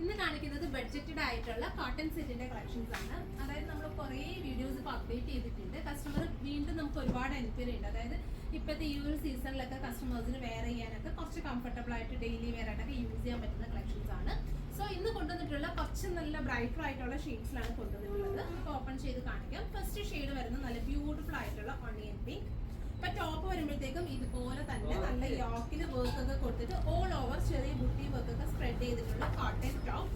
ഇന്ന് കാണിക്കുന്നത് ബഡ്ജറ്റഡ് ആയിട്ടുള്ള കോട്ടൺ സെറ്റിന്റെ കളക്ഷൻസ് ആണ്. അതായത് നമ്മൾ കുറേ വീഡിയോസ് ഇപ്പോൾ അപ്ഡേറ്റ് ചെയ്തിട്ടുണ്ട്. കസ്റ്റമർ വീണ്ടും നമുക്ക് ഒരുപാട് എൻക്വയറി ഉണ്ട്. അതായത് ഇപ്പോഴത്തെ ഈ ഒരു സീസണിലൊക്കെ കസ്റ്റമേഴ്സിന് വെയർ ചെയ്യാനൊക്കെ കുറച്ച് കംഫർട്ടബിൾ ആയിട്ട് ഡെയിലി വെയർ ആയിട്ടൊക്കെ യൂസ് ചെയ്യാൻ പറ്റുന്ന കളക്ഷൻസ് ആണ്. സോ ഇന്ന് കൊണ്ടുവന്നിട്ടുള്ള കുറച്ച് നല്ല ബ്രൈറ്റർ ആയിട്ടുള്ള ഷെയ്ഡ്സിലാണ് കൊണ്ടുവന്നിട്ടുള്ളത്. നമുക്ക് ഓപ്പൺ ചെയ്ത് കാണിക്കാം. ഫസ്റ്റ് ഷെയ്ഡ് വരുന്നത് നല്ല ബ്യൂട്ടിഫുൾ ആയിട്ടുള്ള ഓണിയൻ പിങ്ക്. ഇപ്പൊ ടോപ്പ് വരുമ്പോഴത്തേക്കും ഇതുപോലെ തന്നെ നല്ല യോക്കിന് വർക്ക് ഒക്കെ കൊടുത്തിട്ട് ഓൾ ഓവർ ചെറിയ ബുട്ടി വർക്ക് ഒക്കെ സ്പ്രെഡ് ചെയ്തിട്ടുള്ള കോട്ടൺ ടോപ്പ്.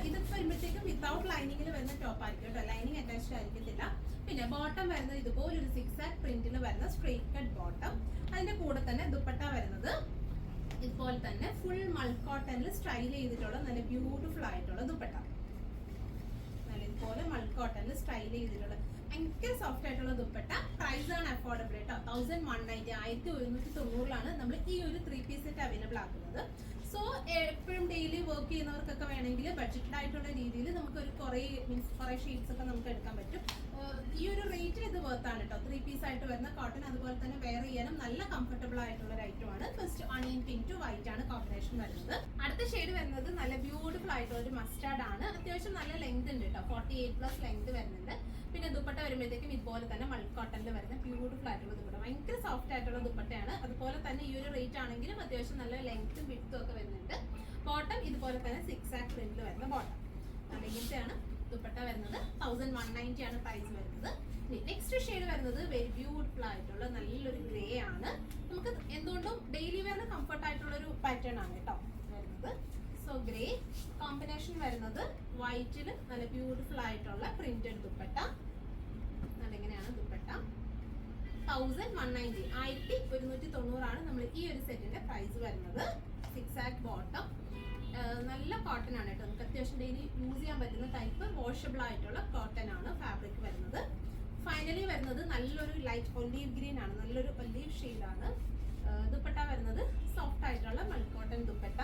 ഇതൊക്കെ വരുമ്പോഴത്തേക്കും വിത്തൗട്ട് ലൈനിങ്ങിൽ വരുന്ന ടോപ്പ് ആയിരിക്കും കേട്ടോ, ലൈനിങ് അറ്റാച്ച്ഡ് ആയിരിക്കത്തില്ല. പിന്നെ ബോട്ടം വരുന്നത് ഇതുപോലെ ഒരു 6 പ്രിന്റിൽ വരുന്ന സ്ട്രെയിറ്റ് കട്ട് ബോട്ടം. അതിന്റെ കൂടെ തന്നെ ദുപ്പട്ട വരുന്നത് ഇതുപോലെ തന്നെ ഫുൾ മൾക്കോട്ടനിൽ സ്റ്റൈൽ ചെയ്തിട്ടുള്ള നല്ല ബ്യൂട്ടിഫുൾ ആയിട്ടുള്ള ദുപ്പട്ട. ഇതുപോലെ മൾക്കോട്ടനിൽ സ്റ്റൈൽ ചെയ്തിട്ടുള്ള ഭയങ്കര സോഫ്റ്റ് ആയിട്ടുള്ള ദുപ്പട്ട. പ്രൈസ് ആണ് അഫോർഡബിൾ കേട്ടോ, 1190 1190 നമ്മൾ ഈ ഒരു 3 പീസ് സെറ്റ് അവൈലബിൾ ആക്കുന്നത്. സോ എപ്പോഴും ഡെയിലി വർക്ക് ചെയ്യുന്നവർക്കൊക്കെ വേണമെങ്കിൽ ബഡ്ജറ്റഡ് ആയിട്ടുള്ള രീതിയിൽ നമുക്ക് ഒരു കുറേ ഷീറ്റ്സ് ഒക്കെ നമുക്ക് എടുക്കാൻ പറ്റും. ഈ ഒരു റേറ്റിൽ ഇത് വർത്താണ് കേട്ടോ. 3 പീസ് ആയിട്ട് വരുന്ന കോട്ടൺ, അതുപോലെ തന്നെ വെയർ ചെയ്യാനും നല്ല കംഫർട്ടബിൾ ആയിട്ടുള്ള ഒരു ഐറ്റം ആണ്. First onion pink to white ആണ് കോമ്പിനേഷൻ വരുന്നത്. അടുത്ത ഷെയ്ഡ് വരുന്നത് നല്ല ബ്യൂട്ടിഫുൾ ആയിട്ടുള്ള ഒരു മസ്റ്റാർഡ് ആണ്. അത്യാവശ്യം നല്ല ലെങ്ത് ഉണ്ട് കേട്ടോ, 48+ ലെങ്ത് വരുന്നുണ്ട്. പിന്നെ ദുപ്പട്ട വരുമ്പോഴത്തേക്കും ഇതുപോലെ തന്നെ മൾക്കോട്ടനിൽ വരുന്ന ബ്യൂട്ടിഫുൾ ആയിട്ടുള്ള ദുപ്പട്ട, ഭയങ്കര സോഫ്റ്റ് ആയിട്ടുള്ള ദുപ്പട്ടയാണ്. അതുപോലെ തന്നെ ഈ ഒരു റേറ്റ് ആണെങ്കിലും അത്യാവശ്യം നല്ല ലെങ്ത്തും വിഡ്ത്തും ഒക്കെ വരുന്നുണ്ട്. ബോട്ടം ഇതുപോലെ തന്നെ 6 പ്രിന്റിൽ വരുന്ന ബോട്ടം. ഇങ്ങനത്തെയാണ് ദുപ്പട്ട വരുന്നത്. 1190 ആണ് പ്രൈസ് വരുന്നത്. നെക്സ്റ്റ് ഷെയ്ഡ് വരുന്നത് വെരി ബ്യൂട്ടിഫുൾ ആയിട്ടുള്ള നല്ലൊരു ഗ്രേ ആണ്. നമുക്ക് എന്തുകൊണ്ടും ഡെയിലി വെയറിന് കംഫർട്ട് ആയിട്ടുള്ള ഒരു പാറ്റേൺ ആണ് കേട്ടോ വരുന്നത്. സോ ഗ്രേ കോമ്പിനേഷൻ വരുന്നത് വൈറ്റിൽ നല്ല ബ്യൂട്ടിഫുൾ ആയിട്ടുള്ള പ്രിന്റഡ് ദുപ്പട്ട. ഇങ്ങനെയാണ് ദുപ്പട്ട. 1190 1190 ആണ് നമ്മൾ ഈ ഒരു സെറ്റിന്റെ പ്രൈസ് വരുന്നത്. 6 ബോട്ടം. നല്ല കോട്ടൺ ആണ് കേട്ടോ, നമുക്ക് അത്യാവശ്യം ഡെയിലി യൂസ് ചെയ്യാൻ പറ്റുന്ന ടൈപ്പ് വാഷബിൾ ആയിട്ടുള്ള കോട്ടൺ ആണ് ഫാബ്രിക് വരുന്നത്. ഫൈനലി വരുന്നത് നല്ലൊരു ലൈറ്റ് ഒലീവ് ഗ്രീൻ ആണ്, നല്ലൊരു ഒലീവ് ഷെയ്ഡാണ്. ദുപ്പട്ട വരുന്നത് സോഫ്റ്റ് ആയിട്ടുള്ള മൾക്കോട്ടൺ ദുപ്പട്ട.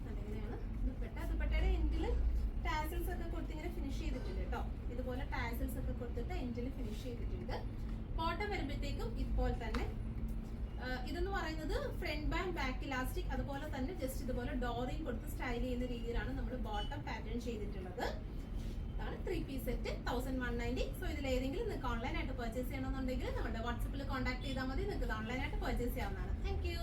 അതെങ്ങനെയാണ് ദുപ്പട്ട. ദുപ്പട്ടയുടെ എൻഡിൽ ടാസൽസ് ഒക്കെ കൊടുത്ത് ഇങ്ങനെ ഫിനിഷ് ചെയ്തിട്ടുണ്ട് കേട്ടോ. ഇതുപോലെ ടാസൽസ് ഒക്കെ കൊടുത്തിട്ട് എൻഡിൽ ഫിനിഷ് ചെയ്തിട്ടുണ്ട്. ബോട്ടം വരുമ്പോഴത്തേക്കും ഇതുപോലെ തന്നെ ഇതെന്ന് പറയുന്നത് ഫ്രണ്ട് ബാൻഡ് ബാക്ക് ഇലാസ്റ്റിക്, അതുപോലെ തന്നെ ജസ്റ്റ് ഇതുപോലെ ഡോറിങ് കൊടുത്ത് സ്റ്റൈൽ ചെയ്യുന്ന രീതിയിലാണ് നമ്മൾ ബോട്ടം പാറ്റേൺ ചെയ്തിട്ടുള്ളത്. ഇതാണ് 3 പീസ് സെറ്റ് 1190. സോ ഇതിൽ ഏതെങ്കിലും നിങ്ങൾക്ക് ഓൺലൈനായിട്ട് പർച്ചേസ് ചെയ്യണമെന്നുണ്ടെങ്കിൽ നമ്മുടെ വാട്സപ്പിൽ കോൺടാക്ട് ചെയ്താൽ മതി. നിങ്ങൾക്ക് ഓൺലൈനായിട്ട് പർച്ചേസ് ചെയ്യാവുന്നതാണ്. Thank you.